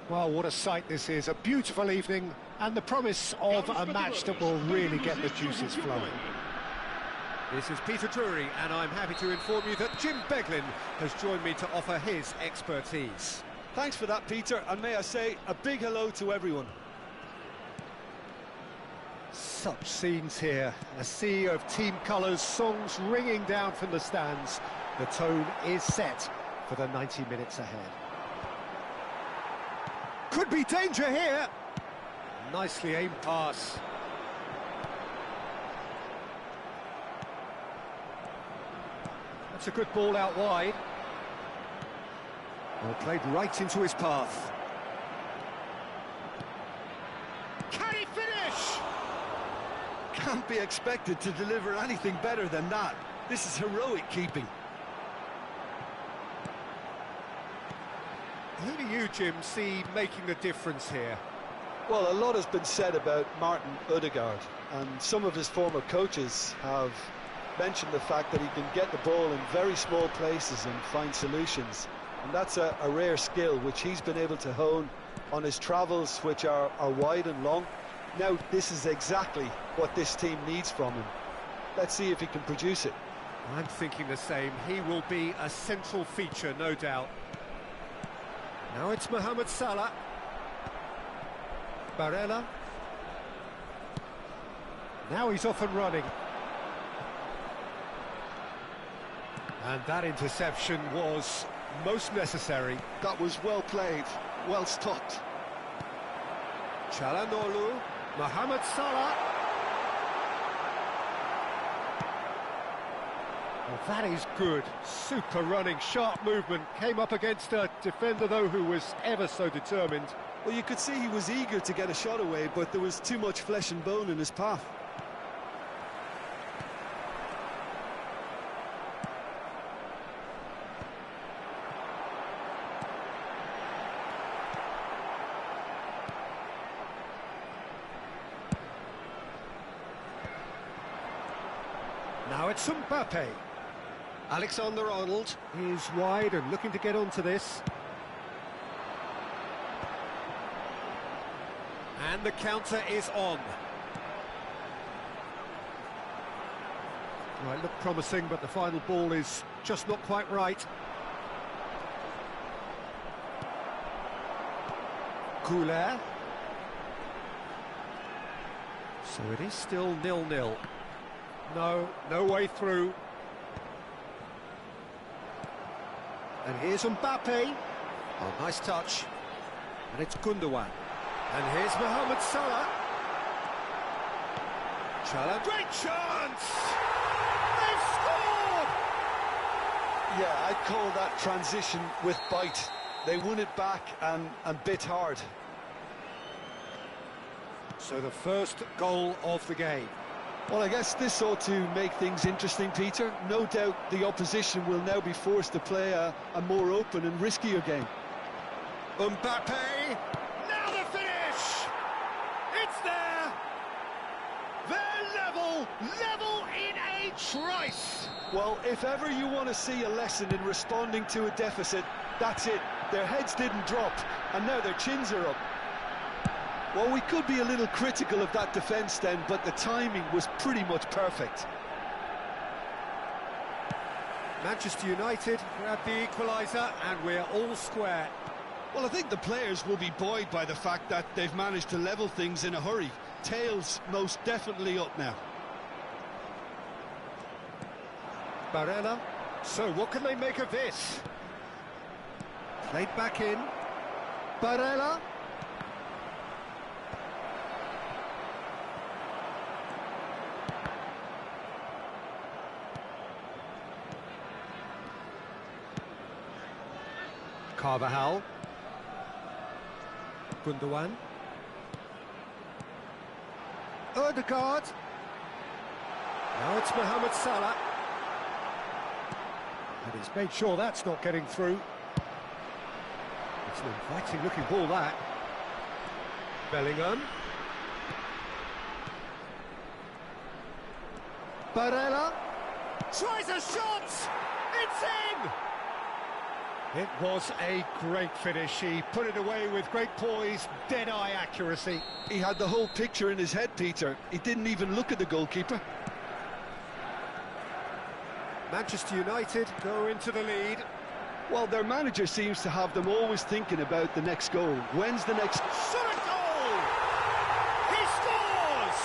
Well, what a sight this is. A beautiful evening and the promise of a match that will really get the juices flowing. This is Peter Drury, and I'm happy to inform you that Jim Beglin has joined me to offer his expertise. Thanks for that, Peter, and may I say a big hello to everyone. Such scenes here, a sea of team colours, songs ringing down from the stands. The tone is set for the 90 minutes ahead. Could be danger here. Nicely aimed pass. That's a good ball out wide. Well, played right into his path. Can he finish? Can't be expected to deliver anything better than that. This is heroic keeping. Who do you, Jim, see making a difference here? Well, a lot has been said about Martin Ødegaard, and some of his former coaches have mentioned the fact that he can get the ball in very small places and find solutions. And that's a rare skill which he's been able to hone on his travels, which are wide and long. Now, this is exactly what this team needs from him. Let's see if he can produce it. I'm thinking the same. He will be a central feature, no doubt. Now it's Mohamed Salah. Barella. Now he's off and running. And that interception was most necessary. That was well played, well stopped. Çalhanoğlu, Mohamed Salah. Well, that is good. Super running, sharp movement. Came up against a defender, though, who was ever so determined. Well, you could see he was eager to get a shot away, but there was too much flesh and bone in his path. Now it's Mbappe. Alexander-Arnold is wide and looking to get onto this. And the counter is on. Well, it looked promising, but the final ball is just not quite right. Couler. So it is still 0-0. No way through. And here's Mbappe. Oh, nice touch. And it's Gundogan. And here's Mohamed Salah. Great chance! They've scored! Yeah, I'd call that transition with bite. They won it back and bit hard. So the first goal of the game. Well, I guess this ought to make things interesting, Peter. No doubt the opposition will now be forced to play a more open and riskier game. Mbappe! Now the finish! It's there! They're level in a trice! Well, if ever you want to see a lesson in responding to a deficit, that's it. Their heads didn't drop, and now their chins are up. Well, we could be a little critical of that defence then, but the timing was pretty much perfect. Manchester United grab the equaliser, and we're all square. Well, I think the players will be buoyed by the fact that they've managed to level things in a hurry. Tails most definitely up now. Barella. So what can they make of this? Played back in. Barella. Carvajal. Gundogan. Ødegaard. Now it's Mohamed Salah. And he's made sure that's not getting through. It's an inviting looking ball, that. Bellingham. Barella. Tries a shot! It's in! It was a great finish. He put it away with great poise, dead-eye accuracy. He had the whole picture in his head, Peter. He didn't even look at the goalkeeper. Manchester United go into the lead. Well, their manager seems to have them always thinking about the next goal. When's the next... Shot goal! He scores!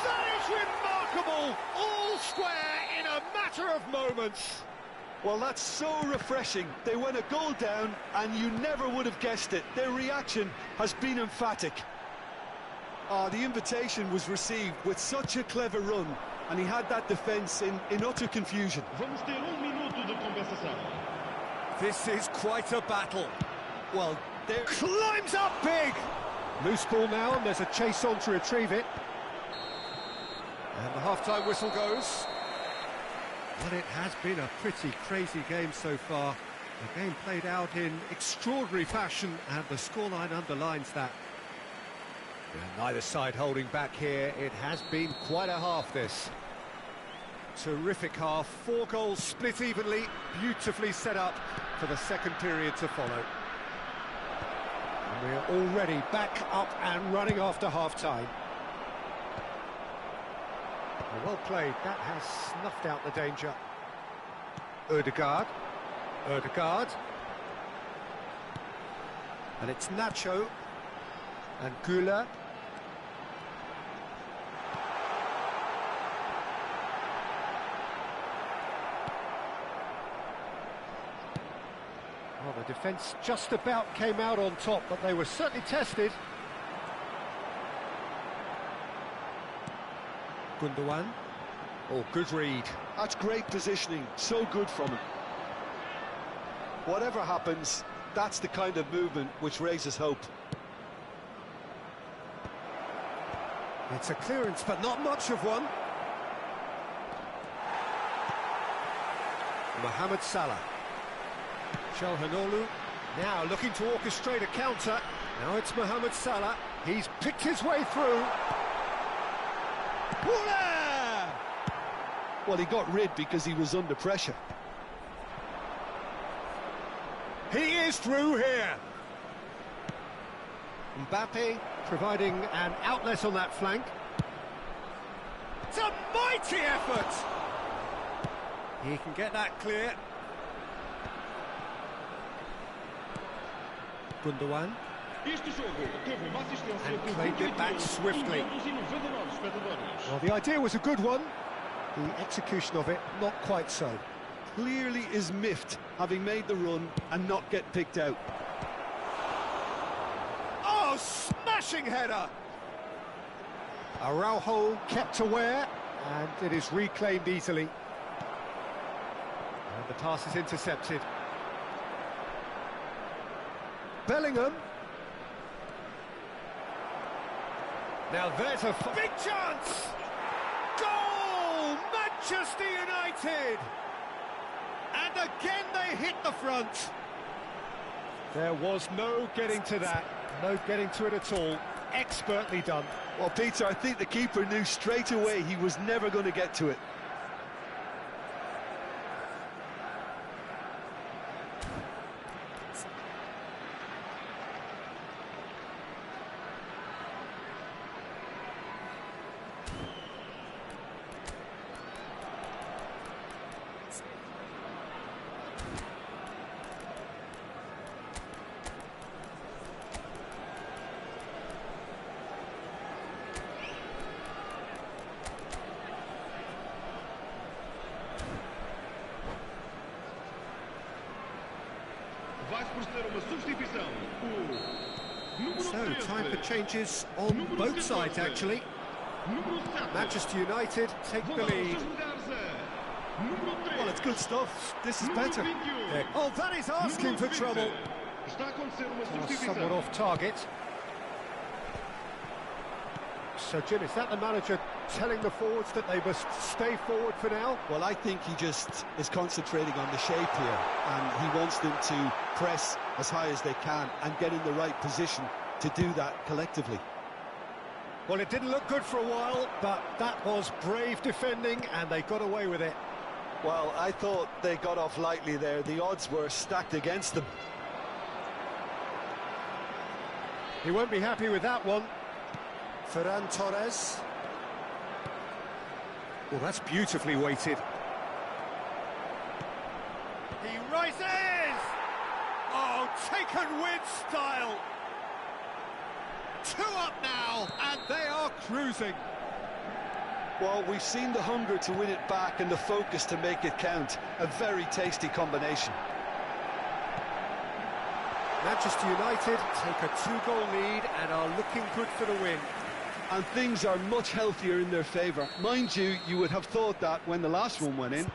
That is remarkable! All square in a matter of moments. Well, that's so refreshing. They went a goal down, and you never would have guessed it. Their reaction has been emphatic. The invitation was received with such a clever run, and he had that defence in utter confusion. Vamos ter minuto de compensação. This is quite a battle. Well, there... Climbs up big! Loose ball now, and there's a chase on to retrieve it. And the half-time whistle goes. Well, it has been a pretty crazy game so far. The game played out in extraordinary fashion, and the scoreline underlines that. And neither side holding back here. It has been quite a half, this. Terrific half, 4 goals split evenly, beautifully set up for the second period to follow. And we're already back up and running after half-time. Well played, that has snuffed out the danger. Ødegaard. And it's Nacho. And Güler. Well, the defence just about came out on top, but they were certainly tested. Gundogan. Oh, good read. That's great positioning, so good from him. Whatever happens, that's the kind of movement which raises hope. It's a clearance, but not much of one. Mohamed Salah. Çalhanoğlu now looking to orchestrate a counter. Now it's Mohamed Salah. He's picked his way through. Well, he got rid because he was under pressure. He is through here. Mbappe providing an outlet on that flank. It's a mighty effort! He can get that clear. Gundogan. And played it back swiftly. Well, the idea was a good one. The execution of it, not quite so. Clearly is miffed, having made the run and not get picked out. Oh, smashing header! Araujo kept aware, and it is reclaimed easily. And the pass is intercepted. Bellingham. Now there's a big chance! Goal! Manchester United! And again they hit the front. There was no getting to that, no getting to it at all. Expertly done. Well, Peter, I think the keeper knew straight away he was never going to get to it. So, time for changes on both sides, actually. Manchester United take the lead. Well, it's good stuff. This is better. Oh, that is asking for trouble. Somewhat off target. So, Jim, is that the manager telling the forwards that they must stay forward for now? Well, I think he just is concentrating on the shape here, and he wants them to press as high as they can and get in the right position to do that collectively. Well, it didn't look good for a while, but that was brave defending, and they got away with it. Well, I thought they got off lightly there. The odds were stacked against them. He won't be happy with that one. Ferran Torres. Well, that's beautifully weighted. He rises! Oh, taken with style! 2 up now, and they are cruising. Well, we've seen the hunger to win it back and the focus to make it count. A very tasty combination. Manchester United take a 2-goal lead and are looking good for the win. And things are much healthier in their favour. Mind you, you would have thought that when the last one went in.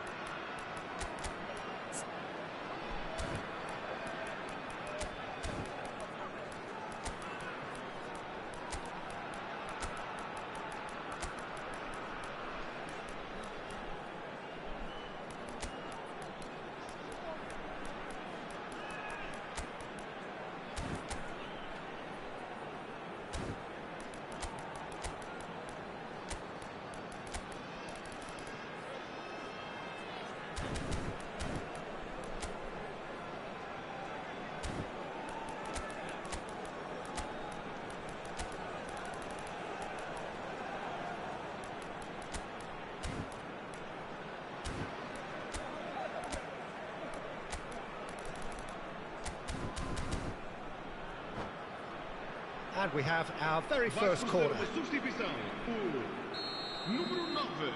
And we have our very first corner. Substituição. O número 9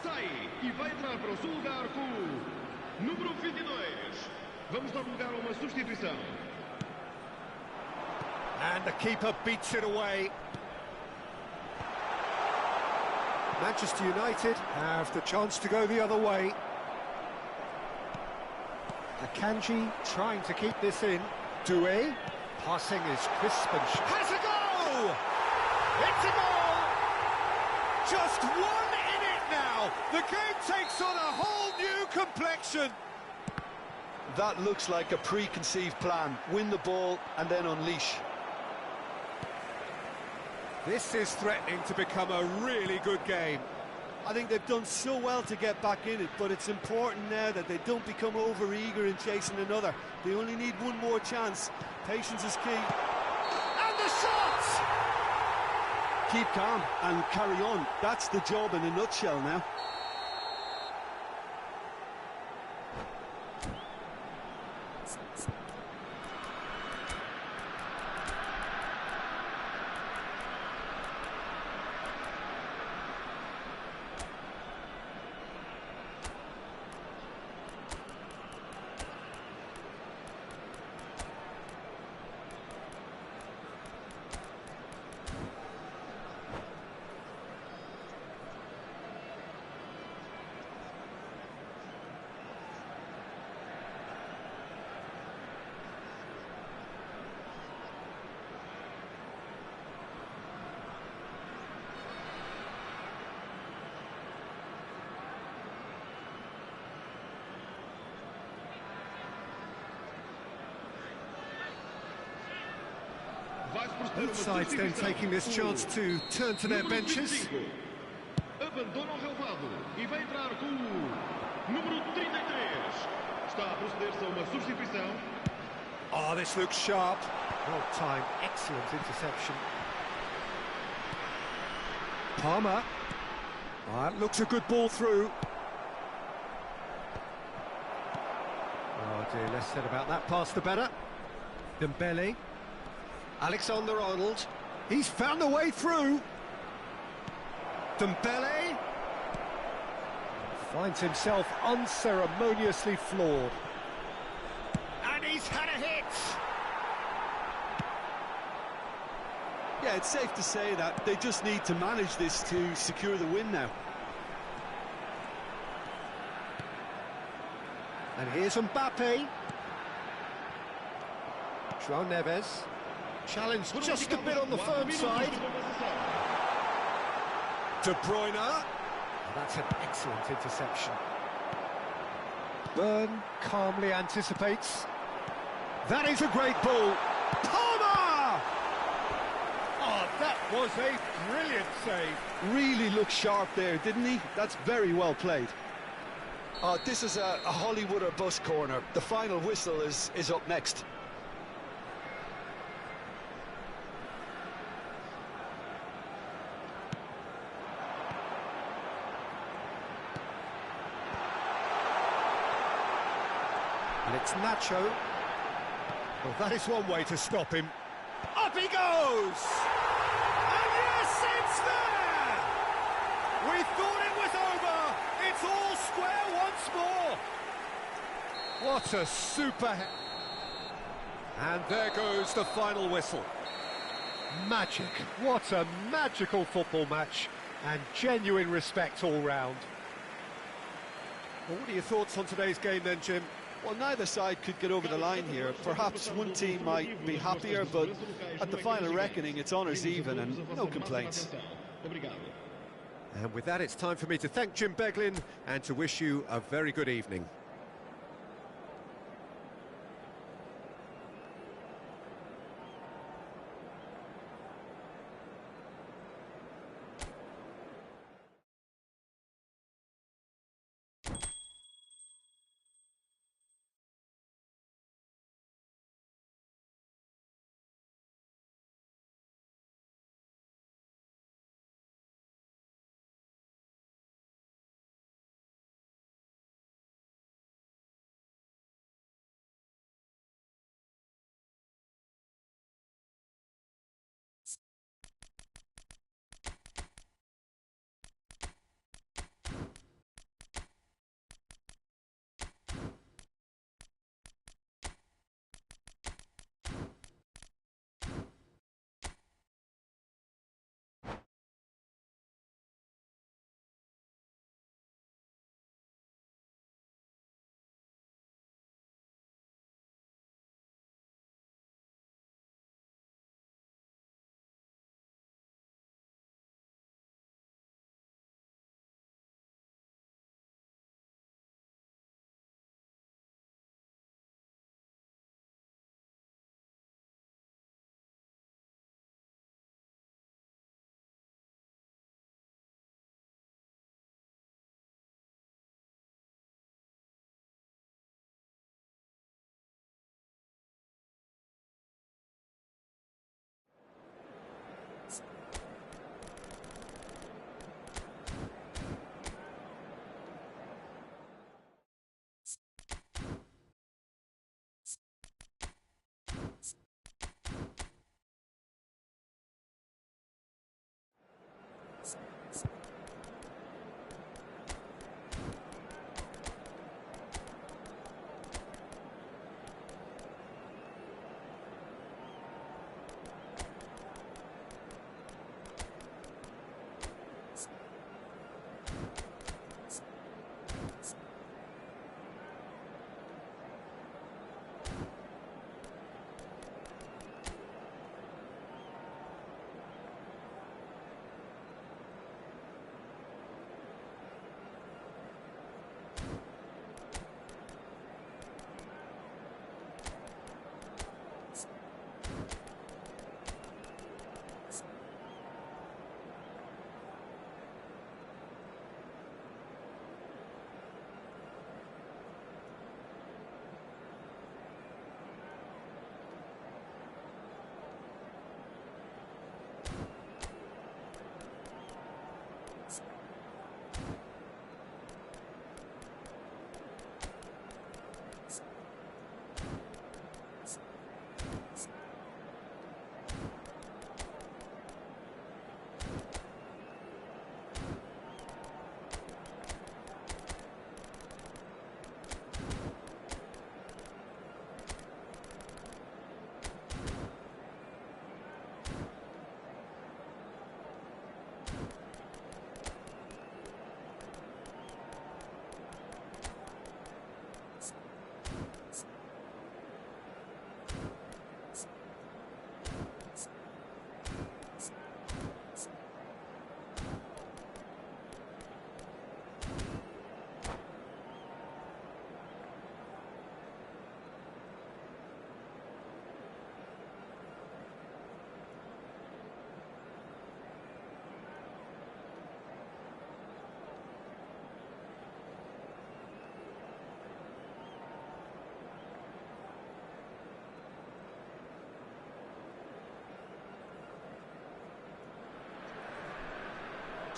sai e vai entrar para o seu lugar com o número 22. Vamos dar lugar a uma substituição. And the keeper beats it away. Manchester United have the chance to go the other way. Akanji trying to keep this in. Doué. Passing is crisp and Has a goal! It's a goal! Just one in it now. The game takes on a whole new complexion. That looks like a preconceived plan. Win the ball and then unleash. This is threatening to become a really good game. I think they've done so well to get back in it, but it's important now that they don't become over-eager in chasing another. They only need one more chance. Patience is key. And the shot! Keep calm and carry on. That's the job in a nutshell now. Both sides then taking this chance to turn to their benches. Abandona o relvado e vai entrar com o número 33. Está a proceder-se a uma substituição. Oh, this looks sharp. Well timed, excellent interception. Palmer. Oh, that looks a good ball through. Oh dear, less said about that pass the better. Dembele. Alexander-Arnold. He's found a way through. Dembele finds himself unceremoniously floored. And he's had a hit! Yeah, it's safe to say that they just need to manage this to secure the win now. And here's Mbappe. João Neves. Challenge just a bit on the firm side. De Bruyne. Oh, that's an excellent interception. Byrne calmly anticipates. That is a great ball. Palmer! Oh, that was a brilliant save. Really looked sharp there, didn't he? That's very well played. Oh, this is a Hollywood or bust corner. The final whistle is up next. And it's Nacho. Well, that is one way to stop him. Up he goes! And yes, it's there! We thought it was over. It's all square once more. What a super... And there goes the final whistle. Magic. What a magical football match. And genuine respect all round. Well, what are your thoughts on today's game then, Jim? Well, neither side could get over the line here. Perhaps one team might be happier, but at the final reckoning, it's honours even and no complaints. And with that, it's time for me to thank Jim Beglin and to wish you a very good evening.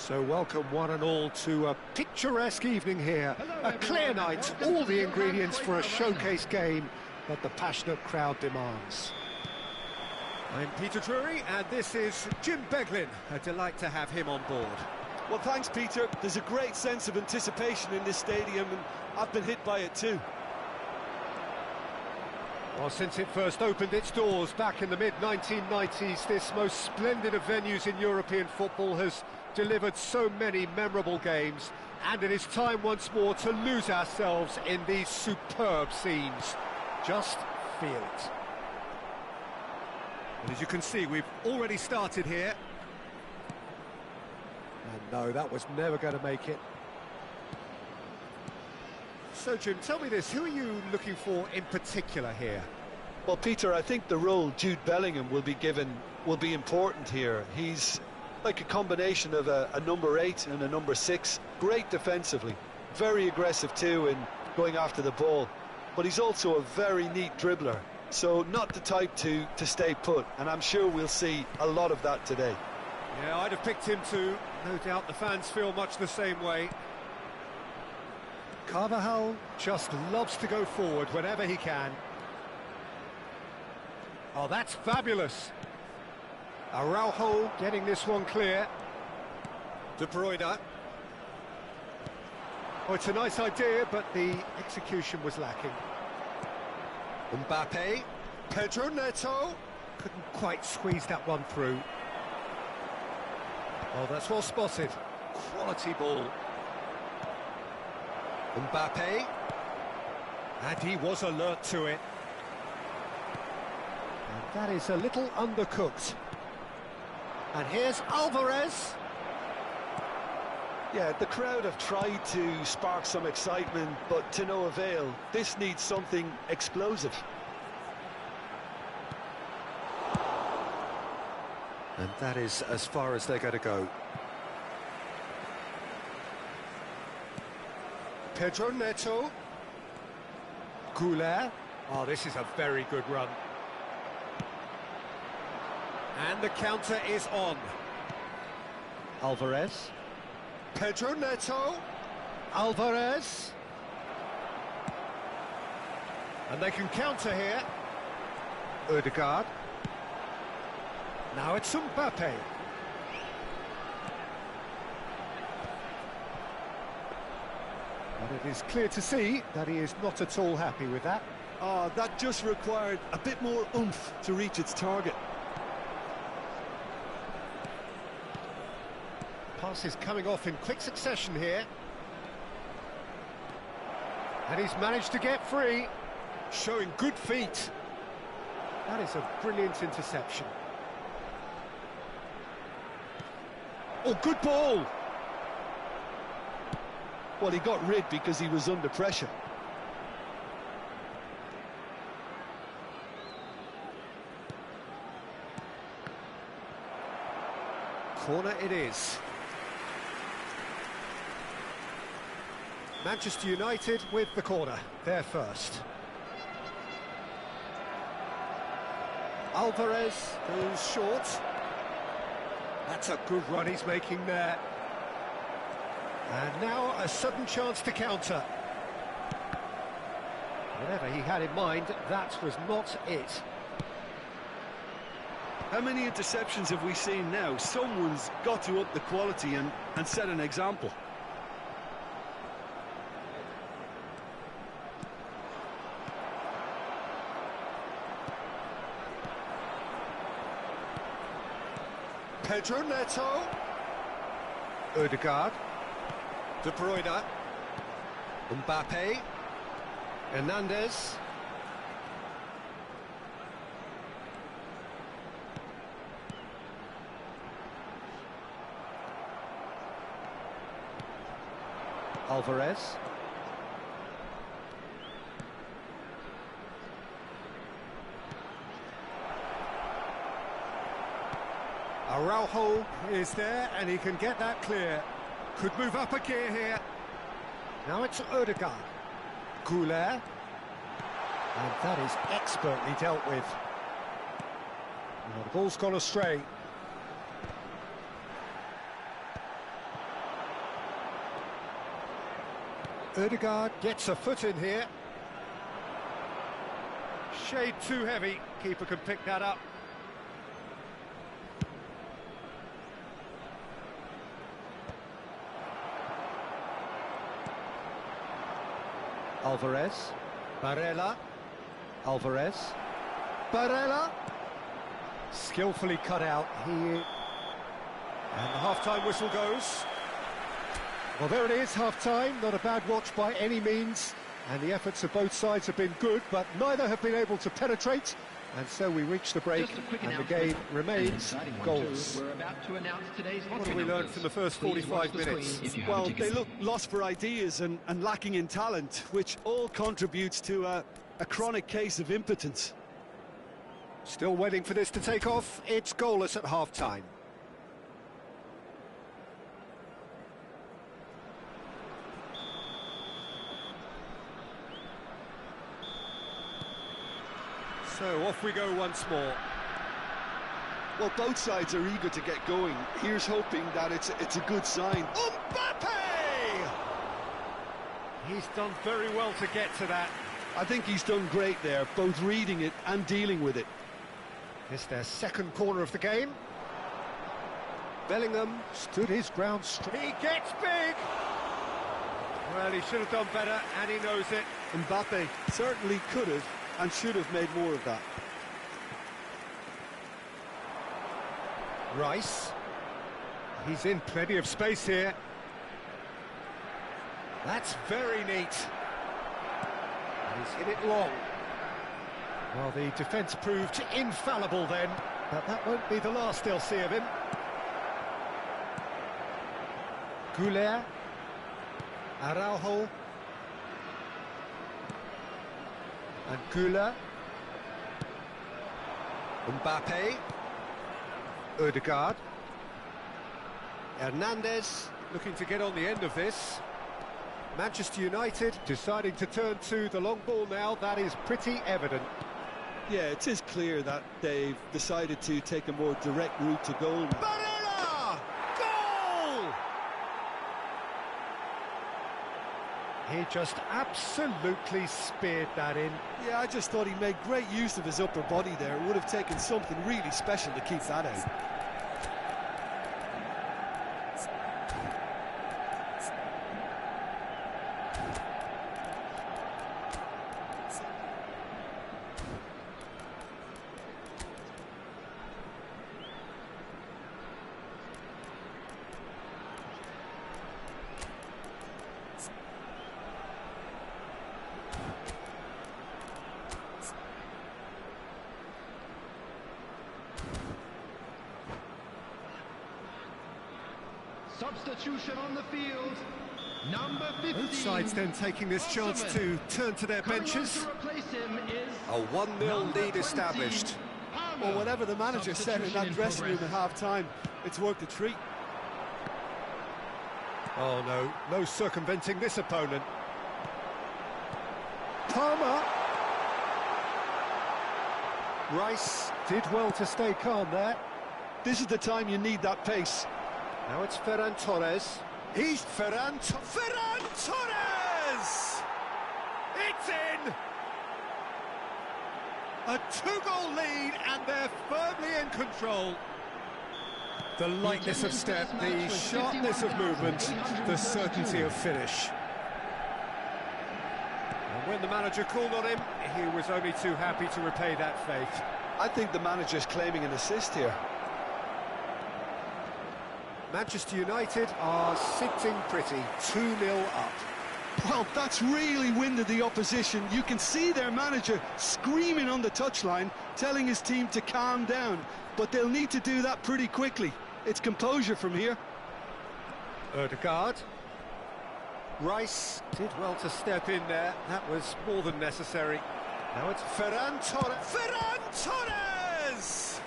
So welcome one and all to a picturesque evening here. A clear night, all the ingredients for a showcase game that the passionate crowd demands. I'm Peter Drury, and this is Jim Beglin. A delight to have him on board. Well, thanks, Peter. There's a great sense of anticipation in this stadium, and I've been hit by it too. Well, since it first opened its doors back in the mid-1990s, this most splendid of venues in European football has delivered so many memorable games, and it is time once more to lose ourselves in these superb scenes. Just feel it. And as you can see, we've already started here. And no, that was never going to make it. So, Jim, tell me this, who are you looking for in particular here? Well, Peter, I think the role Jude Bellingham will be given will be important here. He's like a combination of a number 8 and a number 6. Great defensively, very aggressive too in going after the ball. But he's also a very neat dribbler, so not the type to stay put. And I'm sure we'll see a lot of that today. Yeah, I'd have picked him too. No doubt the fans feel much the same way. Carvajal just loves to go forward whenever he can. Oh, that's fabulous. Araujo getting this one clear. De Bruyne. Oh, it's a nice idea, but the execution was lacking. Mbappe. Pedro Neto. Couldn't quite squeeze that one through. Oh, that's well spotted. Quality ball. Mbappe. And he was alert to it. And that is a little undercooked. And here's Alvarez. Yeah, the crowd have tried to spark some excitement, but to no avail. This needs something explosive. And that is as far as they're going to go. Pedro Neto. Goulet. Oh, this is a very good run. And the counter is on. Alvarez. Pedro Neto. Alvarez. And they can counter here. Ødegaard. Now it's Mbappe. But it is clear to see that he is not at all happy with that. That just required a bit more oomph to reach its target. Passes coming off in quick succession here. And he's managed to get free, showing good feet. That is a brilliant interception. Oh, good ball! Well, he got rid because he was under pressure. Corner it is. Manchester United with the corner, they're first. Alvarez goes short. That's a good run he's making there. And now a sudden chance to counter. Whatever he had in mind, that was not it. How many interceptions have we seen now? Someone's got to up the quality and set an example. Pedro Neto. Ødegaard. De Bruyne. Mbappe. Hernandez. Alvarez. Araujo is there, and he can get that clear. Could move up a gear here. Now it's Ødegaard. Goulet. And that is expertly dealt with. Well, the ball's gone astray. Ødegaard gets a foot in here. Shade too heavy. Keeper can pick that up. Alvarez. Barella. Alvarez. Barella. Skillfully cut out. And the half-time whistle goes. Well, there it is, half-time. Not a bad watch by any means. And the efforts of both sides have been good, but neither have been able to penetrate. And so we reach the break, and the game remains goals. We're about to announce today's What have we learned from the first 45 minutes? Well, they look lost for ideas and lacking in talent, which all contributes to a chronic case of impotence. Still waiting for this to take off. It's goalless at half-time. So off we go once more. Well, both sides are eager to get going. Here's hoping that it's a good sign. Mbappe! He's done very well to get to that. I think he's done great there, both reading it and dealing with it. It's their second corner of the game. Bellingham stood his ground straight. He gets big! Well, he should have done better, and he knows it. Mbappe certainly could have and should have made more of that. Rice. He's in plenty of space here. That's very neat. And he's hit it long. Well, the defence proved infallible then, but that won't be the last they'll see of him. Goulet. Araujo. And Goulet. Mbappe. Ødegaard. Hernandez looking to get on the end of this. Manchester United deciding to turn to the long ball now. That is pretty evident. Yeah, it is clear that they've decided to take a more direct route to goal. Barella! Goal! He just absolutely speared that in. Yeah, I just thought he made great use of his upper body there. It would have taken something really special to keep that out. Substitution on the field. Number 15. Both sides then taking this chance to turn to their benches. A 1-0 lead established. Well, whatever the manager said in that dressing room at half-time, it's worked a treat. Oh no, no circumventing this opponent. Palmer. Rice did well to stay calm there. This is the time you need that pace. Now it's Ferran Torres. He's Ferran Torres! It's in! A 2-goal lead, and they're firmly in control. The lightness of step, the sharpness of movement, the certainty of finish. And when the manager called on him, he was only too happy to repay that faith. I think the manager's claiming an assist here. Manchester United are sitting pretty, 2-0 up. Well, that's really winded the opposition. You can see their manager screaming on the touchline, telling his team to calm down. But they'll need to do that pretty quickly. It's composure from here. Ødegaard. Rice did well to step in there. That was more than necessary. Now it's Ferran Torres. Ferran Torres!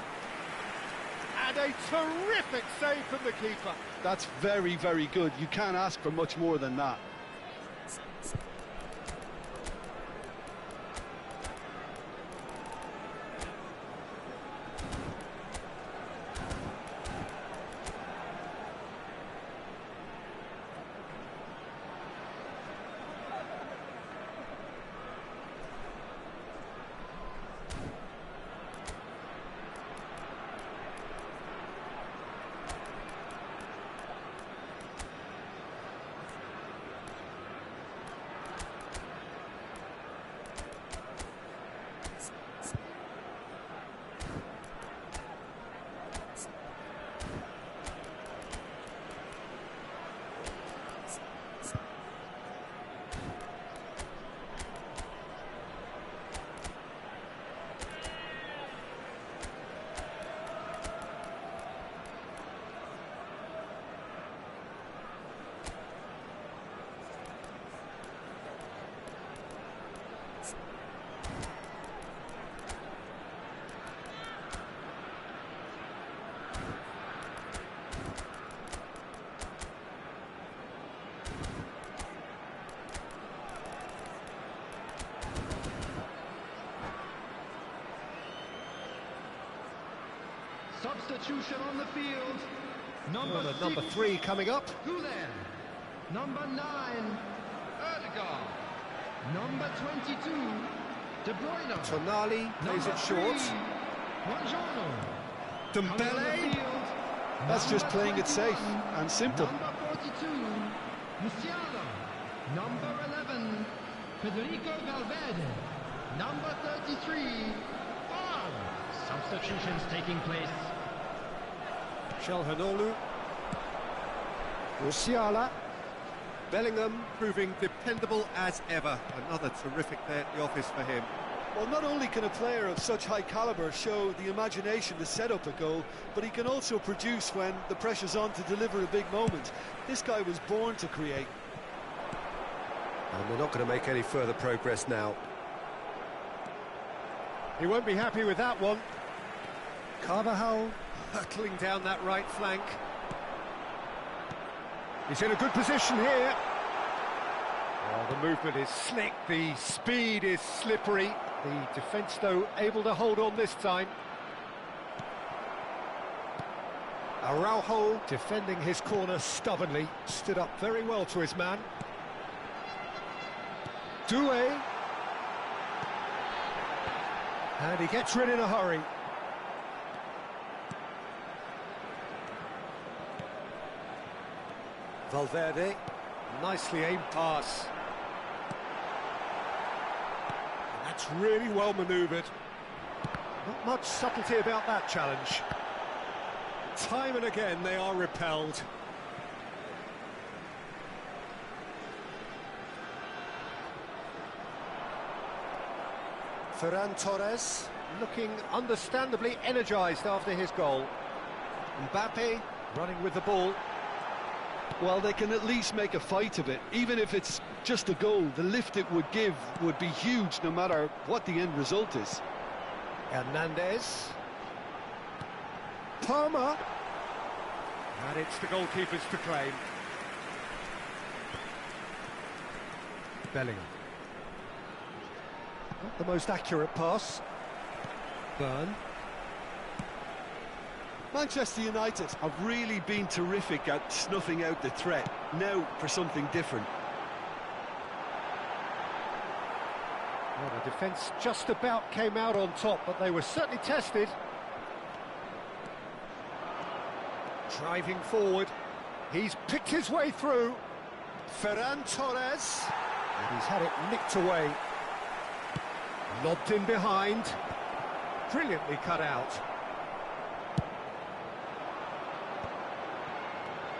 And a terrific save from the keeper. That's very, very good. You can't ask for much more than that. Substitution on the field. Number 3 coming up. Gulen. Number 9, Ødegaard. Number 22, De Bruyne. Tonali plays it short. Buongiorno. Dembele. That's just playing it safe and simple. Number 42, Musiala. Number 11, Federico Valverde. Number 33, Farm. Substitutions taking place. Calhanoglu. Musiala. Bellingham proving dependable as ever. Another terrific day at the office for him. Well, not only can a player of such high calibre show the imagination to set up a goal, but he can also produce when the pressure's on to deliver a big moment. This guy was born to create. And they're not going to make any further progress now. He won't be happy with that one. Carvajal hurtling down that right flank. He's in a good position here. Oh, the movement is slick, the speed is slippery. The defence, though, able to hold on this time. Araujo defending his corner stubbornly, stood up very well to his man. Doué. And he gets rid in a hurry. Valverde, nicely aimed pass. And that's really well manoeuvred. Not much subtlety about that challenge. Time and again they are repelled. Ferran Torres looking understandably energised after his goal. Mbappe running with the ball. Well, they can at least make a fight of it. Even if it's just a goal, the lift it would give would be huge no matter what the end result is. Hernandez. Palmer. And it's the goalkeepers to claim. Bellingham. Not the most accurate pass. Burn. Manchester United have really been terrific at snuffing out the threat. Now for something different. Well, the defence just about came out on top, but they were certainly tested. Driving forward. He's picked his way through. Ferran Torres. And he's had it nicked away. Lobbed in behind. Brilliantly cut out.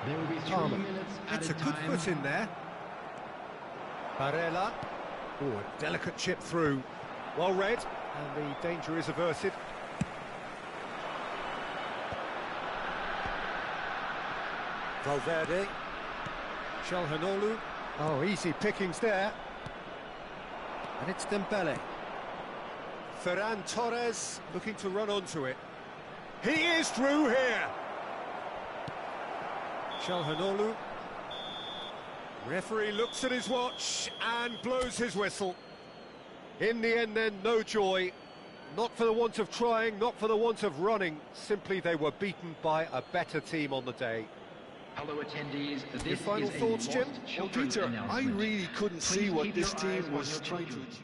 There will be 3 Palmer minutes gets a added good time. foot in there. Barella. Oh, a delicate chip through. Well read, and the danger is averted. Valverde. Calhanoglu. Oh, easy pickings there. And it's Dembele. Ferran Torres looking to run onto it. He is through here. Calhanoglu. Referee looks at his watch and blows his whistle. In the end then, no joy. Not for the want of trying, not for the want of running. Simply they were beaten by a better team on the day. Hello attendees, this Your final is thoughts, a Jim? lost Well, children's Peter, I announcement. really couldn't Please see what keep this your eyes team on was your trying to children. achieve.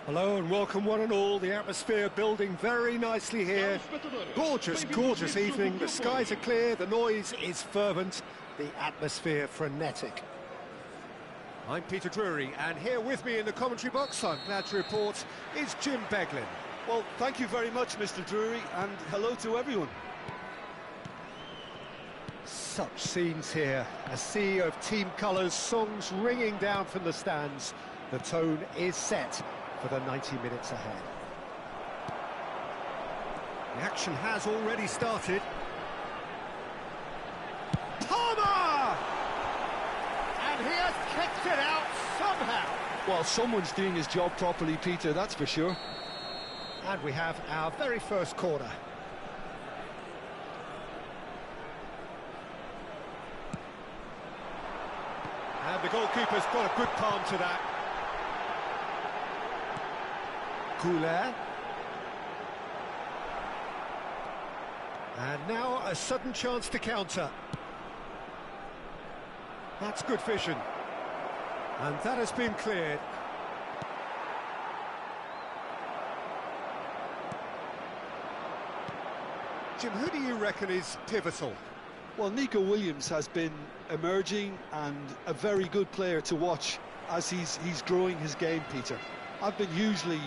Hello and welcome one and all. The atmosphere building very nicely here. Gorgeous, gorgeous evening. The skies are clear, the noise is fervent, the atmosphere frenetic. I'm Peter Drury, and here with me in the commentary box, I'm glad to report, is Jim Beglin. Well, thank you very much, Mr. Drury, and hello to everyone. Such scenes here, a sea of team colours, songs ringing down from the stands. The tone is set for the 90 minutes ahead. The action has already started. Palmer! And he has kicked it out somehow. Well, someone's doing his job properly, Peter, that's for sure. And we have our very first corner. And the goalkeeper's got a good palm to that. Couler. And now a sudden chance to counter. That's good vision. And that has been cleared. Jim, who do you reckon is pivotal? Well, Nico Williams has been emerging and a very good player to watch as he's growing his game, Peter. I've been hugely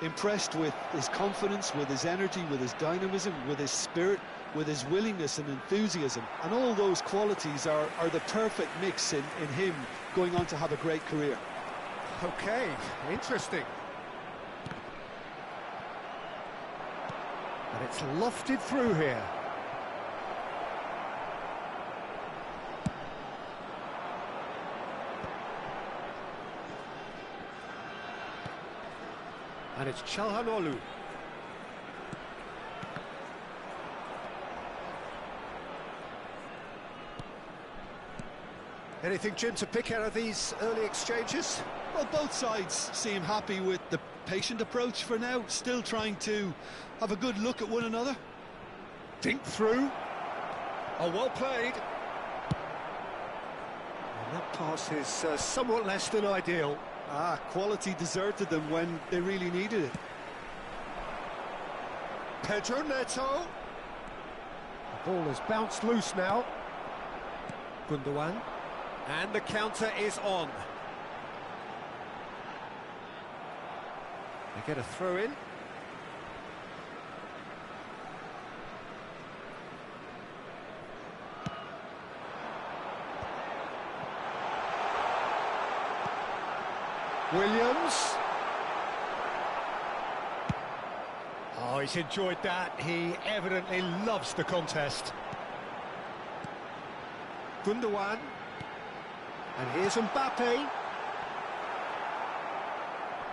impressed with his confidence, with his energy, with his dynamism, with his spirit, with his willingness and enthusiasm. And all those qualities are the perfect mix in him going on to have a great career. Okay, interesting. And it's lofted through here. And it's Calhanoglu. Anything, Jim, to pick out of these early exchanges? Well, both sides seem happy with the patient approach for now, still trying to have a good look at one another. Dink through. Oh, well played. And that pass is somewhat less than ideal. Quality deserted them when they really needed it. Pedro Neto. The ball has bounced loose now. Gundogan. And the counter is on. They get a throw in. Williams. Oh, he's enjoyed that. He evidently loves the contest. Gundogan. And here's Mbappe.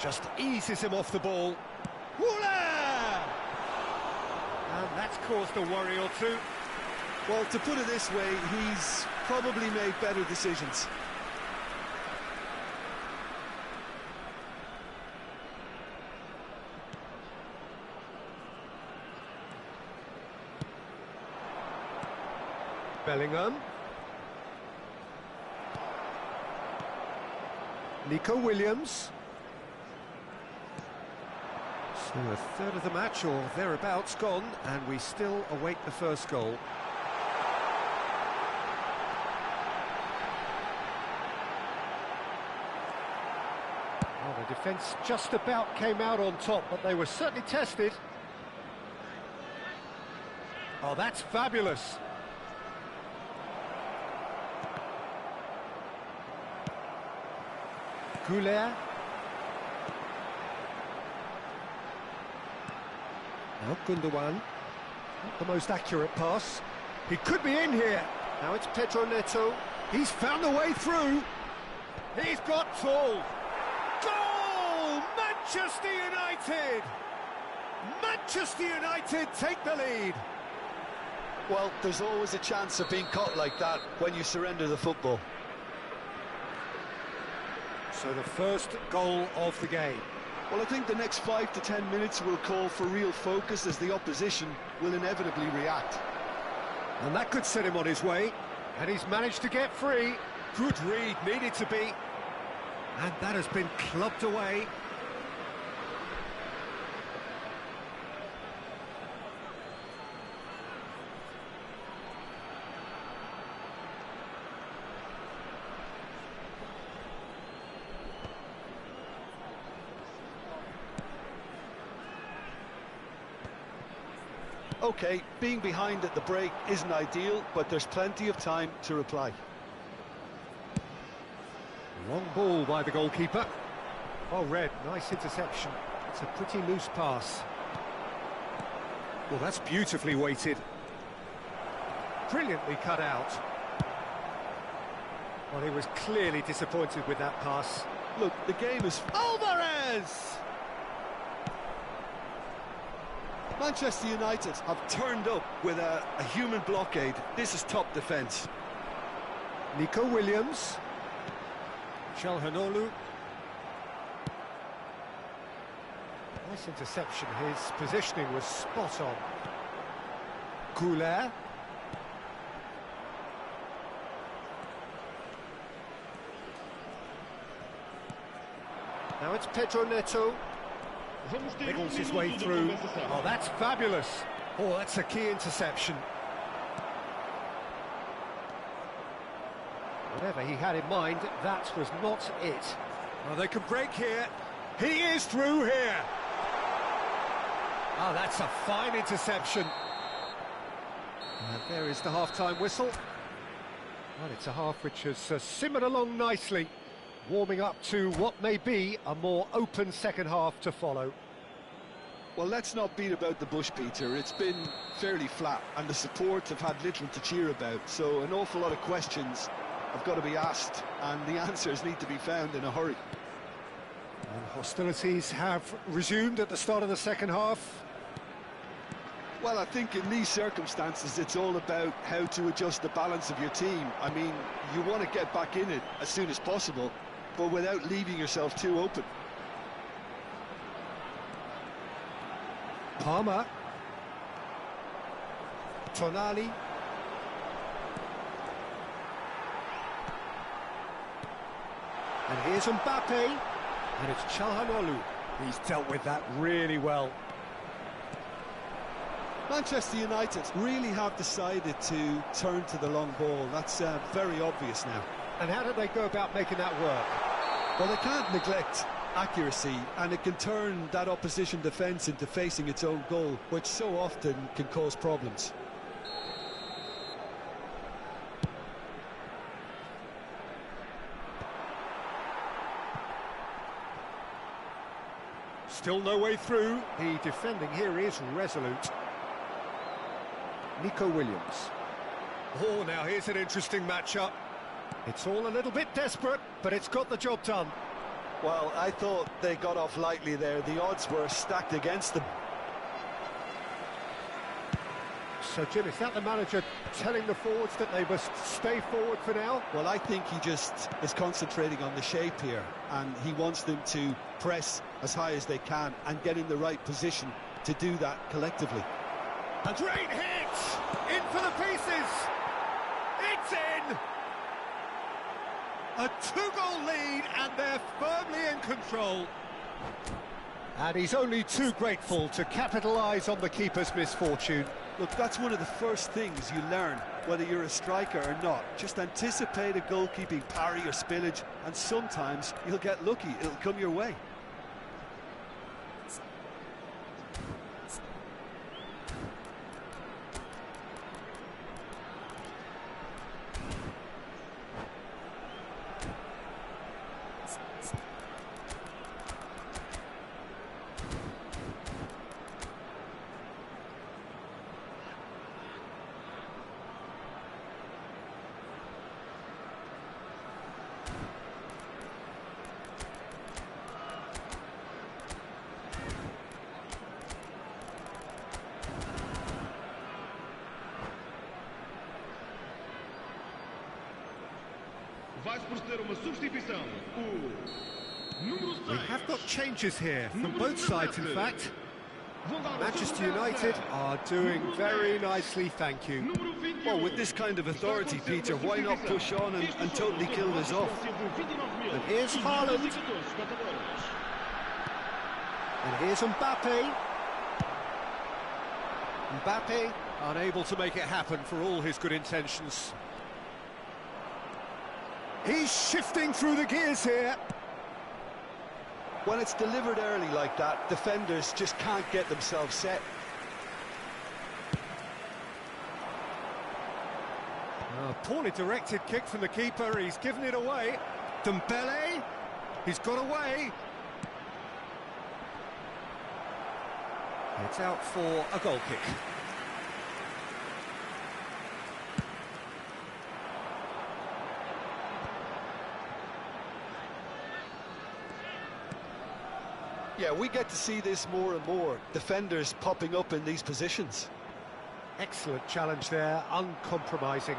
Just eases him off the ball. Voila! And that's caused a worry or two. Well, to put it this way, he's probably made better decisions. Bellingham. Nico Williams. So a third of the match or thereabouts gone, and we still await the first goal. Well, the defence just about came out on top, but they were certainly tested. Oh, that's fabulous. Couler. Now Gundogan. Not the most accurate pass. He could be in here. Now it's Pedro Neto. He's found a way through. He's got tall. Goal! Manchester United! Manchester United take the lead. Well, there's always a chance of being caught like that when you surrender the football. So the first goal of the game. Well, I think the next 5 to 10 minutes will call for real focus as the opposition will inevitably react. And that could set him on his way. And he's managed to get free. Good read, needed to be. And that has been clubbed away. OK, being behind at the break isn't ideal, but there's plenty of time to reply. Long ball by the goalkeeper. Oh, Red, nice interception. It's a pretty loose pass. Well, that's beautifully weighted. Brilliantly cut out. Well, he was clearly disappointed with that pass. Look, the game is... Alvarez! Manchester United have turned up with a human blockade. This is top defence. Nico Williams. Calhanoglu. Nice interception. His positioning was spot on. Couler. Now it's Pedro Neto. Wiggles his way through. Oh, that's fabulous. Oh, that's a key interception. Whatever he had in mind, that was not it. Well, they can break here. He is through here. Oh, that's a fine interception. And there is the half-time whistle. Well, it's a half which has simmered along nicely, warming up to what may be a more open second half to follow. Well, let's not beat about the bush, Peter. It's been fairly flat, and the support have had little to cheer about, so an awful lot of questions have got to be asked, and the answers need to be found in a hurry. And hostilities have resumed at the start of the second half. Well, I think in these circumstances, it's all about how to adjust the balance of your team. I mean, you want to get back in it as soon as possible, but without leaving yourself too open. Palmer. Tonali. And here's Mbappe. And it's Calhanoglu. He's dealt with that really well. Manchester United really have decided to turn to the long ball. That's very obvious now. And how did they go about making that work? Well, they can't neglect accuracy, and it can turn that opposition defence into facing its own goal, which so often can cause problems. Still no way through. The defending here is resolute. Nico Williams. Oh, now here's an interesting matchup. It's all a little bit desperate, but it's got the job done. Well, I thought they got off lightly there. The odds were stacked against them. So, Jim, is that the manager telling the forwards that they must stay forward for now? Well, I think he just is concentrating on the shape here, and he wants them to press as high as they can and get in the right position to do that collectively. A great hit! In for the pieces! It's in! A two-goal lead, and they're firmly in control. And he's only too grateful to capitalise on the keeper's misfortune. Look, that's one of the first things you learn, whether you're a striker or not. Just anticipate a goalkeeping parry or spillage, and sometimes you'll get lucky. It'll come your way. Vai proceder uma substituição. Número 6. We have got changes here from both sides, in fact. Manchester United are doing very nicely, thank you. Well, with this kind of authority, Peter, why not push on and totally kill this off? And here's Haaland. And here's Mbappe. Mbappe unable to make it happen for all his good intentions. He's shifting through the gears here. When it's delivered early like that, defenders just can't get themselves set. A poorly directed kick from the keeper, he's given it away. Dembele, he's got away. It's out for a goal kick. Yeah, we get to see this more and more. Defenders popping up in these positions. Excellent challenge there, uncompromising.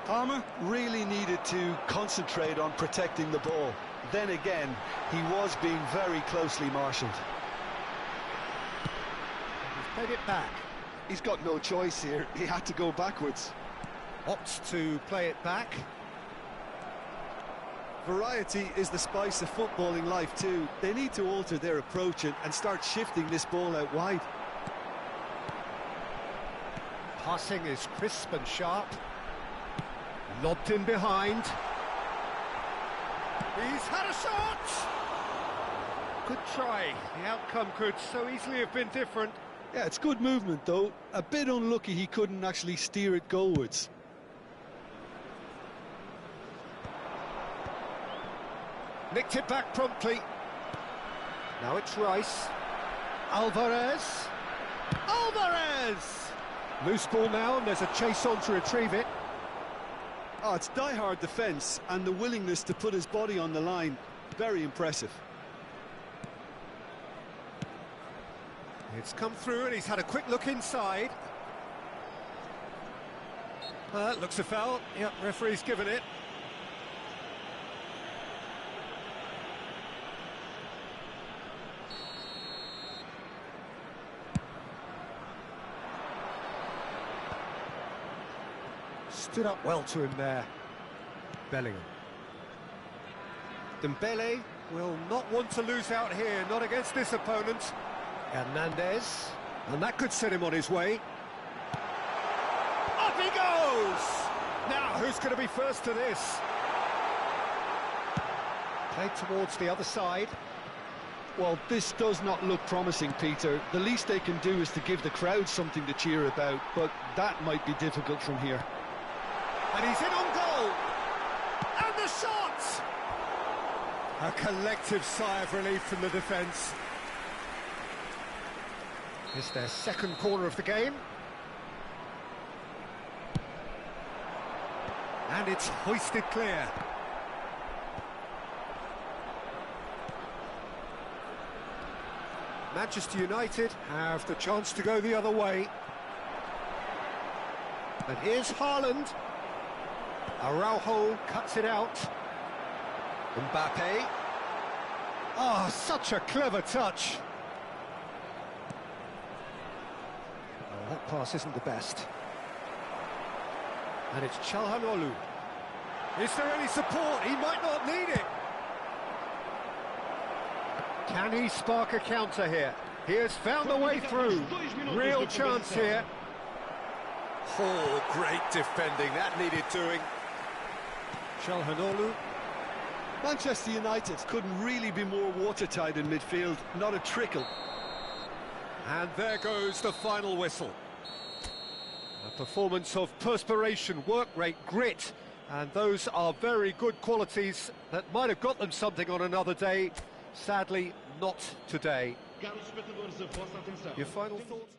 Palmer really needed to concentrate on protecting the ball. Then again, he was being very closely marshalled. He's played it back. He's got no choice here. He had to go backwards. Opts to play it back. Variety is the spice of footballing life too. They need to alter their approach and start shifting this ball out wide. Passing is crisp and sharp. Lobbed in behind. He's had a shot! Good try. The outcome could so easily have been different. Yeah, it's good movement though. A bit unlucky he couldn't actually steer it goalwards. Nicked it back promptly. Now it's Rice. Alvarez. Alvarez! Loose ball now, and there's a chase on to retrieve it. Oh, it's die-hard defence and the willingness to put his body on the line. Very impressive. It's come through and he's had a quick look inside. Looks a foul. Yep, referee's given it. Stood up well to him there. Bellingham. Dembele will not want to lose out here, not against this opponent. Hernandez, and that could set him on his way. Up he goes! Now, who's going to be first to this? Played towards the other side. Well, this does not look promising, Peter. The least they can do is to give the crowd something to cheer about, but that might be difficult from here. And he's in on goal! And the shot! A collective sigh of relief from the defence. It's their second corner of the game. And it's hoisted clear. Manchester United have the chance to go the other way. And here's Haaland. Araujo cuts it out. Mbappe. Oh, such a clever touch. Oh, that pass isn't the best. And it's Calhanoglu. Is there any support? He might not need it. Can he spark a counter here? He has found a way through. Real chance here. Oh, great defending. That needed doing. Calhanoglu. Manchester United couldn't really be more watertight in midfield, not a trickle. And there goes the final whistle. A performance of perspiration, work rate, grit, and those are very good qualities that might have got them something on another day. Sadly, not today. Your final thoughts?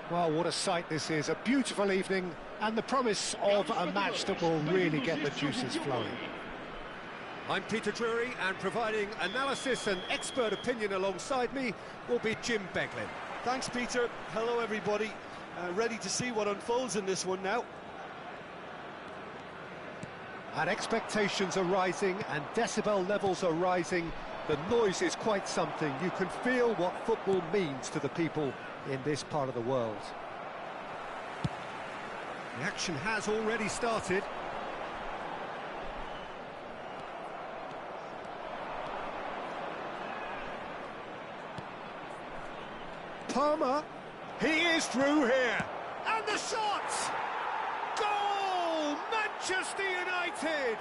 Well, what a sight this is, a beautiful evening, and the promise of a match that will really get the juices flowing. I'm Peter Drury, and providing analysis and expert opinion alongside me will be Jim Beglin. Thanks, Peter. Hello, everybody. Ready to see what unfolds in this one now. And expectations are rising, and decibel levels are rising. The noise is quite something. You can feel what football means to the people in this part of the world. The action has already started. Palmer, He is through here. And the shot! Goal! Manchester United!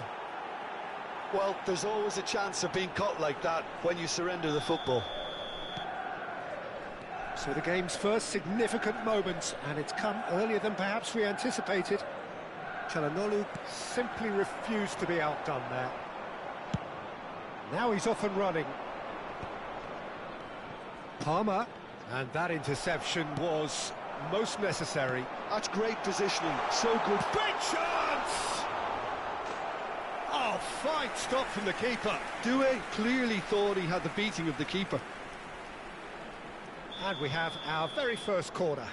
Well, there's always a chance of being caught like that when you surrender the football. so the game's first significant moment, and it's come earlier than perhaps we anticipated. Çalhanoğlu simply refused to be outdone there. Now he's off and running. Palmer, and that interception was most necessary. That's great positioning, so good. Big chance! Oh, fine stop from the keeper. Doué clearly thought he had the beating of the keeper. And we have our very first corner.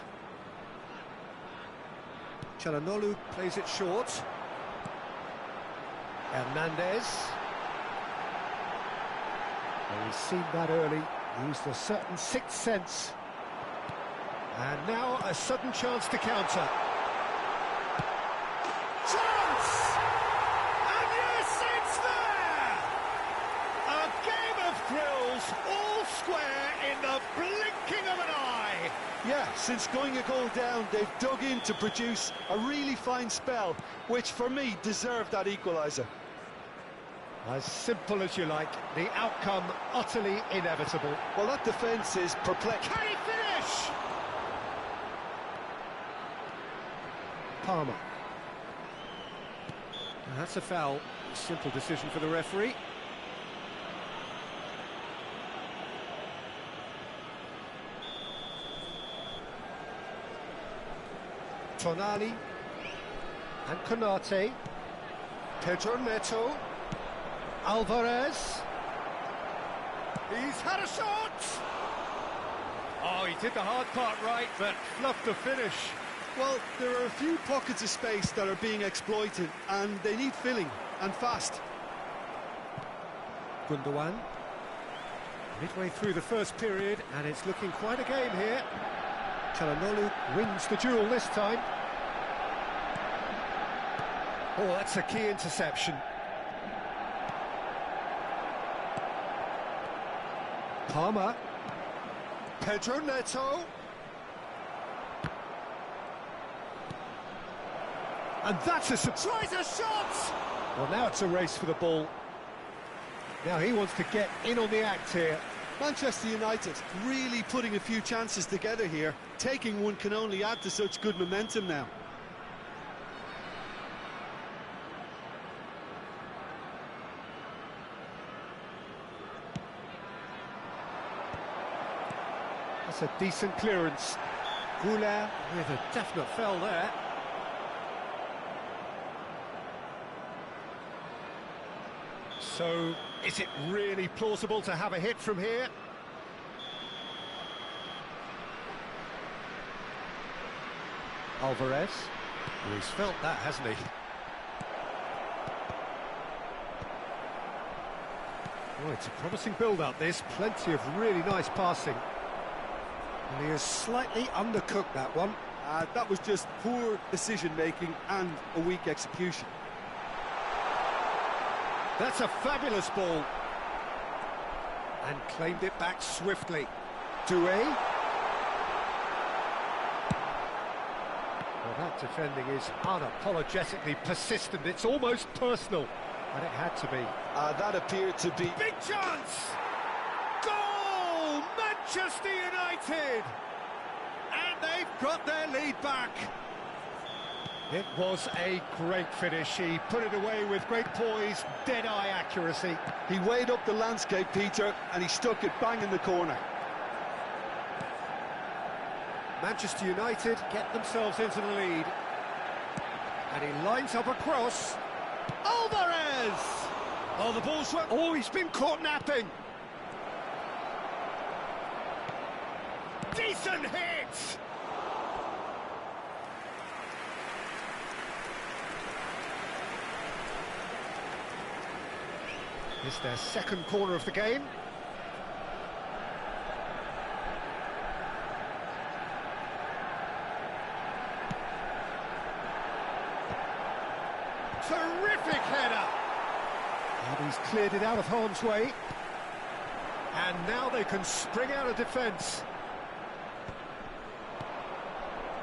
Çalhanoğlu plays it short. Hernandez. Well, he's seen that early, used a certain sixth sense. And now a sudden chance to counter. Chance! And yes, it's there! A game of thrills, all square in the blinking of an eye. Yeah, since going a goal down, they've dug in to produce a really fine spell, which for me deserved that equaliser. As simple as you like, the outcome utterly inevitable. Well, that defence is perplexed. Can he finish? Palmer. And that's a foul. Simple decision for the referee. Tonali and Konate. Pedro Neto. Alvarez. He's had a shot! Oh, he did the hard part right, but fluffed the finish. Well, there are a few pockets of space that are being exploited, and they need filling, and fast. Gundogan. Midway through the first period, and it's looking quite a game here. Çalhanoğlu wins the duel this time. Oh, that's a key interception. Palmer. Pedro Neto. And that's a surprise. Tries a shot! Well, now it's a race for the ball. Now he wants to get in on the act here. Manchester United really putting a few chances together here. Taking one can only add to such good momentum now. That's a decent clearance. Goulart with a definite foul there. So, is it really plausible to have a hit from here? Alvarez. Well, he's felt that, hasn't he? Oh, it's a promising build-up, this. Plenty of really nice passing. And he has slightly undercooked that one. That was just poor decision-making and a weak execution. That's a fabulous ball. And claimed it back swiftly. Doué. Well, that defending is unapologetically persistent. It's almost personal. And it had to be. That appeared to be... Big chance! Goal! Manchester United! And they've got their lead back. It was a great finish. He put it away with great poise, dead-eye accuracy. He weighed up the landscape, Peter, and he stuck it bang in the corner. Manchester United get themselves into the lead. And he lines up a cross. Alvarez! Oh, the ball's run. Oh, he's been caught napping. Decent hit! It's their second corner of the game. Terrific header! And he's cleared it out of harm's way. And now they can spring out of defence.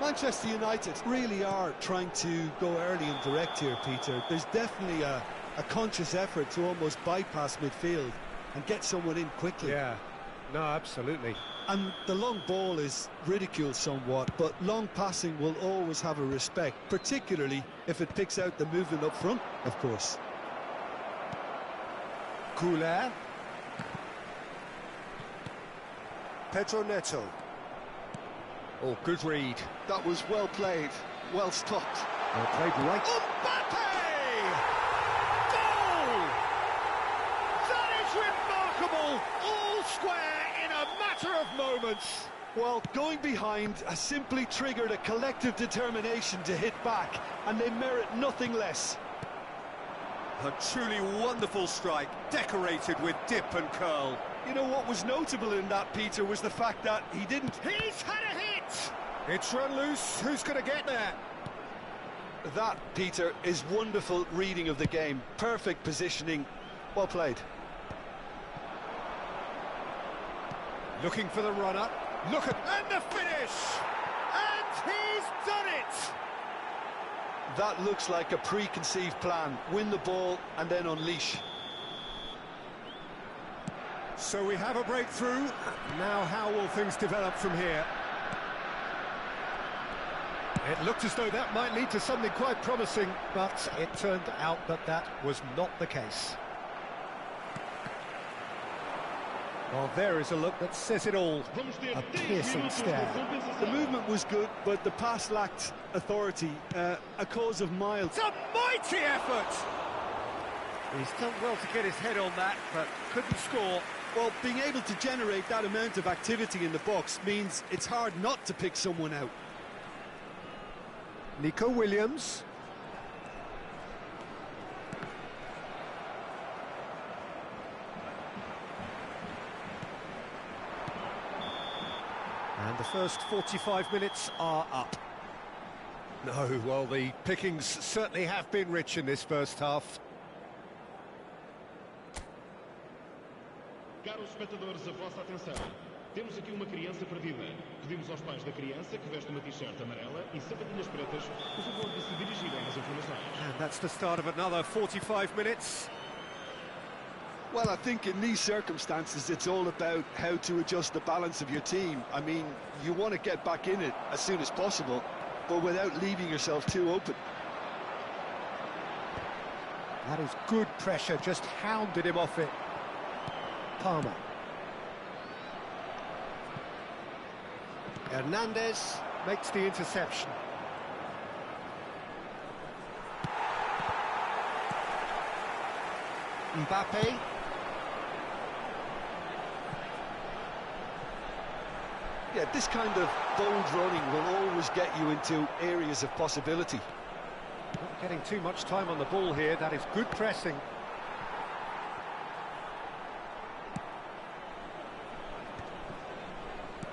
Manchester United really are trying to go early and direct here, Peter. There's definitely a conscious effort to almost bypass midfield and get someone in quickly. Yeah, no, absolutely. And the long ball is ridiculed somewhat, but long passing will always have a respect, particularly if it picks out the movement up front, of course. Goulart. Pedro Neto. Oh, good read. That was well played, well stopped. Well played right. Mbappe! Goal! That is remarkable! All square in a matter of moments. Well, going behind has simply triggered a collective determination to hit back, and they merit nothing less. A truly wonderful strike, decorated with dip and curl. You know what was notable in that, Peter, was the fact that he didn't... He's had a hit! It's run loose. Who's going to get there? That, Peter, is wonderful reading of the game. Perfect positioning. Well played. Looking for the runner. Look at... And the finish! And he's done it! That looks like a preconceived plan. Win the ball and then unleash. So we have a breakthrough. Now how will things develop from here? It looked as though that might lead to something quite promising, but it turned out that that was not the case. Well, there is a look that says it all. A piercing stare. The movement was good, but the pass lacked authority. A cause of mild... It's a mighty effort! He's done well to get his head on that, but couldn't score. Well, being able to generate that amount of activity in the box means it's hard not to pick someone out. Nico Williams. And the first 45 minutes are up. No, well, the pickings certainly have been rich in this first half. Caros espectadores, a vossa atenção. Temos aqui uma criança perdida. Pedimos aos pais da criança que veste uma t-shirt amarela e sapatilhas pretas o favor de se dirigirem às informações. And that's the start of another 45 minutes. Well, I think in these circumstances, it's all about how to adjust the balance of your team. I mean, you want to get back in it as soon as possible, but without leaving yourself too open. That is good pressure, just hounded him off it. Palmer. Hernandez makes the interception. Mbappe. Yeah, this kind of bold running will always get you into areas of possibility. Not getting too much time on the ball here, that is good pressing.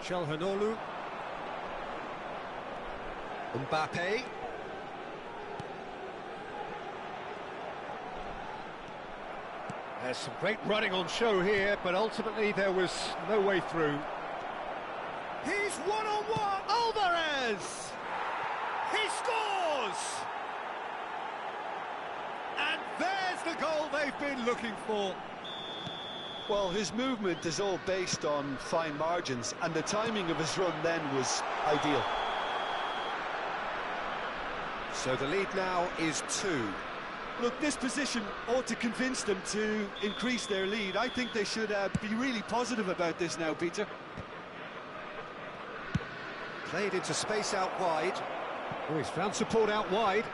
Calhanoglu. Mbappe. There's some great running on show here, but ultimately there was no way through. He's one-on-one! Alvarez! He scores! And there's the goal they've been looking for. Well, his movement is all based on fine margins, and the timing of his run then was ideal. So the lead now is 2. Look, this position ought to convince them to increase their lead. I think they should be really positive about this now, Peter. Played into space out wide. Oh, he's found support out wide.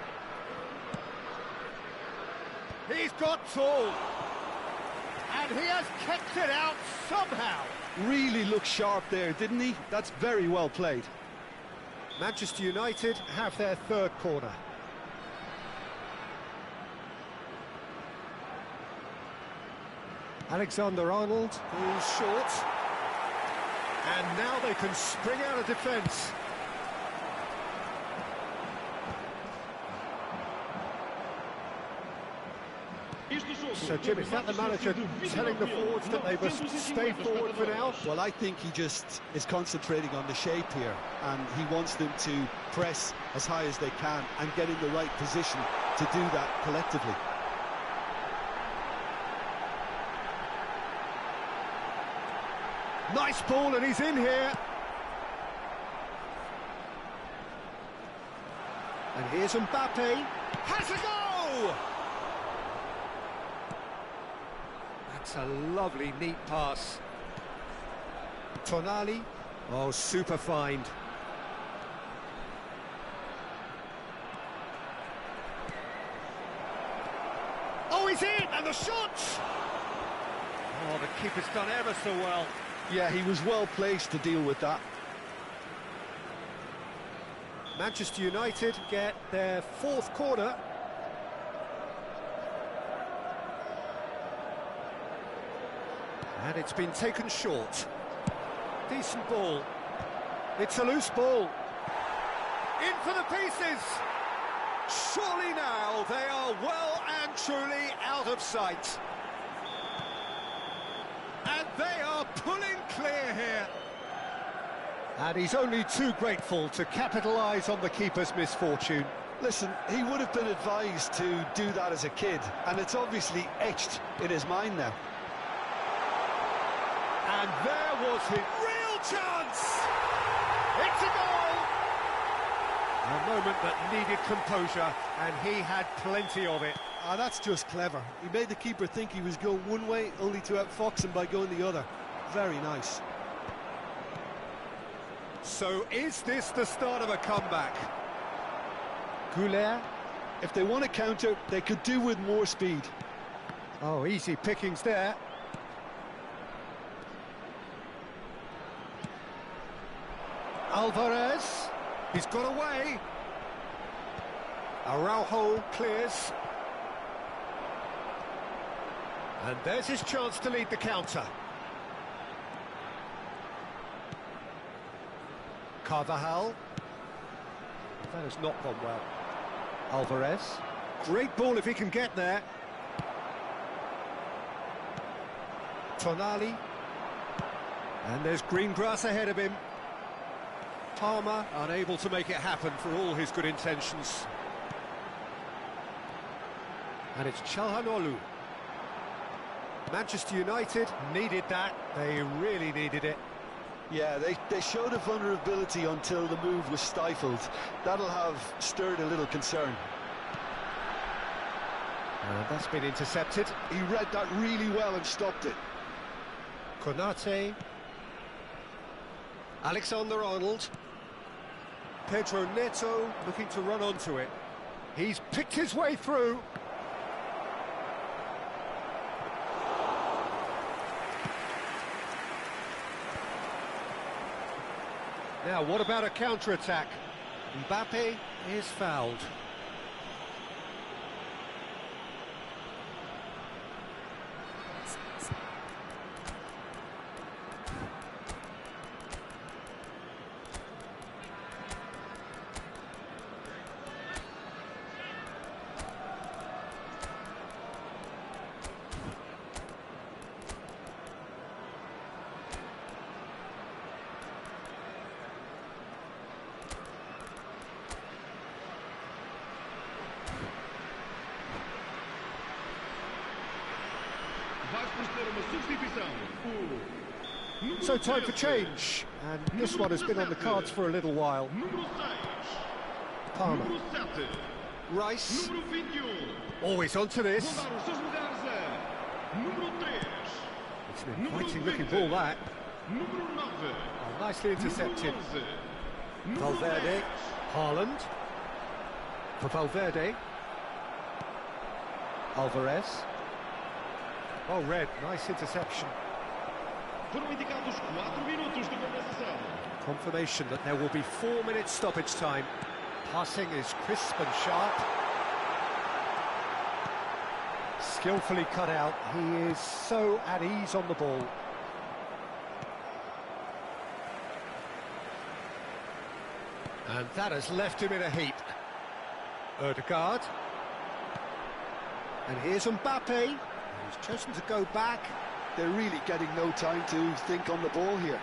He's got tall. And he has kept it out somehow. Really looked sharp there, didn't he? That's very well played. Manchester United have their third corner. Alexander-Arnold goes short. And now they can spring out of defence. So, Jim, is that the manager telling the forwards that they must stay forward for now? Well, I think he just is concentrating on the shape here, and he wants them to press as high as they can and get in the right position to do that collectively. Nice ball, and he's in here. And here's Mbappe. Has a go! That's a lovely, neat pass. Tonali. Oh, super find. Oh, he's in! And the shot! Oh, the keeper's done ever so well. Yeah, he was well placed to deal with that. Manchester United get their fourth corner. And it's been taken short. Decent ball. It's a loose ball. In for the pieces. Surely now they are well and truly out of sight. And they are pulling clear here. And he's only too grateful to capitalise on the keeper's misfortune. Listen, he would have been advised to do that as a kid, and it's obviously etched in his mind now. And there was his real chance! It's a goal! A moment that needed composure, and he had plenty of it. Ah, that's just clever. He made the keeper think he was going one way, only to outfox him by going the other. Very nice. So is this the start of a comeback? Goulet. If they want to counter, they could do with more speed. Oh, easy pickings there. Alvarez. He's got away. Araujo clears. And there's his chance to lead the counter. Carvajal. That has not gone well. Alvarez. Great ball if he can get there. Tonali. And there's green grass ahead of him. Palmer unable to make it happen for all his good intentions. And it's Çalhanoğlu. Manchester United needed that. They really needed it. Yeah, they showed a vulnerability until the move was stifled. That'll have stirred a little concern. And that's been intercepted. He read that really well and stopped it. Konate. Alexander-Arnold. Pedro Neto looking to run onto it. He's picked his way through. Now, what about a counter-attack? Mbappe is fouled. So time for change, and this one has been on the cards for a little while. Palmer. Rice. Oh, he's onto this. It's an inviting looking ball, that. Oh, nicely intercepted. Número Valverde. 10. Haaland. For Valverde. Alvarez. Oh, Red, nice interception. Foram indicados 4 minutos de compensação. Confirmation that there will be 4 minutes stoppage time. Passing is crisp and sharp. Skillfully cut out. He is so at ease on the ball. And that has left him in a heap. Ødegaard. And here's Mbappe. He's chosen to go back. They're really getting no time to think on the ball here.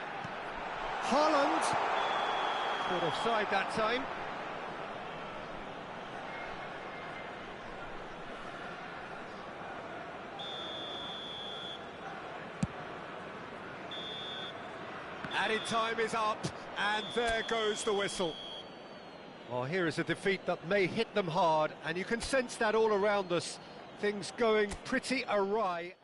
Haaland. Caught offside that time. Added time is up, and there goes the whistle. Well, here is a defeat that may hit them hard, and you can sense that all around us. Things going pretty awry.